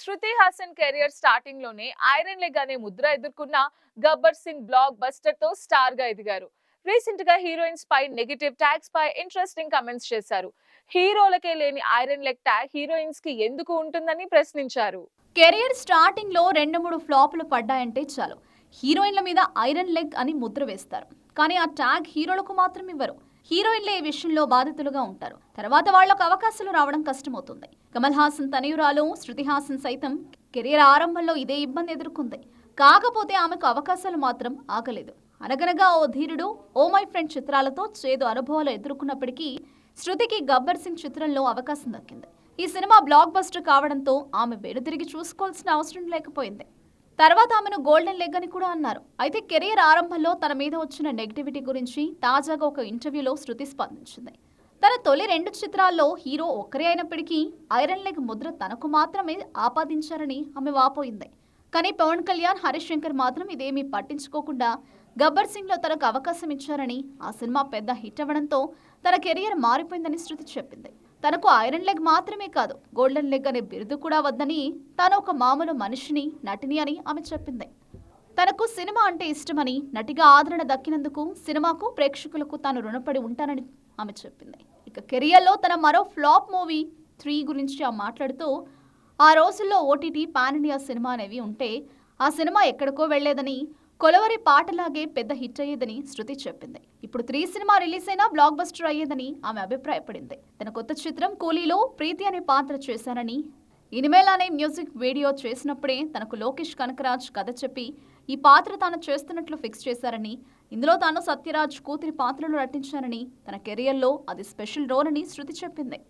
Shruti Haasan career starting లోనే iron leg అనే ముద్ర ఎదుర్కొన్న గబ్బర్ సింగ్ బ్లాక్ బస్టర్ తో స్టార్ గా ఎదిగారు. రీసెంట్ గా హీరోయిన్స్ పై నెగటివ్ ట్యాగ్స్ పై ఇంట్రెస్టింగ్ కమెంట్స్ చేశారు. హీరోలకే లేని ఐరన్ లెగ్ ట్యాగ్ హీరోయిన్స్ కి ఎందుకు ఉంటుందని ప్రశ్నించారు. కెరియర్ స్టార్టింగ్ లో 2-3 ఫ్లాపులు పడ్డాయంటే చాలు హీరోయిన్ల మీద ఐరన్ లెగ్ అని ముద్ర వేస్తారు. కానీ ఆ ట్యాగ్ హీరోలకు మాత్రం ఇవ్వరు. హీరోయిన్లే ఈ విషయంలో బాధితులుగా ఉంటారు. తర్వాత వాళ్లకు అవకాశాలు రావడం కష్టమవుతుంది. కమల్ హాసన్ తనయురాలు శృతి హాసన్ సైతం కెరియర్ ఆరంభంలో ఇదే ఇబ్బంది ఎదుర్కొంది. కాకపోతే ఆమెకు అవకాశాలు మాత్రం ఆగలేదు. అనగనగా ఓ ధీరుడు, ఓ మై ఫ్రెండ్ చిత్రాలతో చేదు అనుభవాలు ఎదుర్కొన్నప్పటికీ శృతికి గబ్బర్ సింగ్ చిత్రంలో అవకాశం దక్కింది. ఈ సినిమా బ్లాక్ బస్టర్ కావడంతో ఆమె వెనుతిరిగి చూసుకోవాల్సిన అవసరం లేకపోయింది. తర్వాత ఆమెను గోల్డెన్ లెగ్ అని కూడా అన్నారు. అయితే కెరీర్ ఆరంభంలో తన మీద వచ్చిన నెగిటివిటీ గురించి తాజాగా ఒక ఇంటర్వ్యూలో శృతి స్పందించింది. తన తొలి 2 చిత్రాల్లో హీరో ఒక్కరే అయినప్పటికీ ఐరన్ లెగ్ ముద్ర తనకు మాత్రమే ఆపాదించారని ఆమె వాపోయింది. కానీ పవన్ కళ్యాణ్, హరీష్ శంకర్ మాత్రం ఇదేమీ పట్టించుకోకుండా గబ్బర్ సింగ్ లో తనకు అవకాశం ఇచ్చారని, ఆ సినిమా పెద్ద హిట్ అవ్వడంతో తన కెరియర్ మారిపోయిందని శృతి చెప్పింది. తనకు ఐరన్ లెగ్ మాత్రమే కాదు, గోల్డెన్ లెగ్ అనే బిరుదు కూడా వద్దని, తాను ఒక మామూలు మనిషిని, నటిని అని ఆమె చెప్పింది. తనకు సినిమా అంటే ఇష్టమని, నటిగా ఆదరణ దక్కినందుకు సినిమాకు, ప్రేక్షకులకు తాను రుణపడి ఉంటానని ఆమె చెప్పింది. ఇక కెరియర్లో తన మరో ఫ్లాప్ మూవీ 3 గురించి ఆమె మాట్లాడుతూ, ఆ రోజుల్లో ఓటీటీ, పాన్ ఇండియా సినిమా అనేవి ఉంటే ఆ సినిమా ఎక్కడికో వెళ్లేదని, కొలవరి పాటలాగే పెద్ద హిట్ అయ్యేదని శృతి చెప్పింది. ఇప్పుడు 3 సినిమా రిలీజ్ అయినా బ్లాక్ బస్టర్ అయ్యేదని ఆమె అభిప్రాయపడింది. తన కొత్త చిత్రం కూలీలో ప్రీతి అనే పాత్ర చేశానని, ఇనిమేల్ అనే మ్యూజిక్ వీడియో చేసినప్పుడే తనకు లోకేష్ కనకరాజ్ కథ చెప్పి ఈ పాత్ర తాను చేస్తున్నట్లు ఫిక్స్ చేశారని, ఇందులో తాను సత్యరాజ్ కూతురి పాత్రలో నటించానని, తన కెరియర్లో అది స్పెషల్ రోల్ అని శృతి చెప్పింది.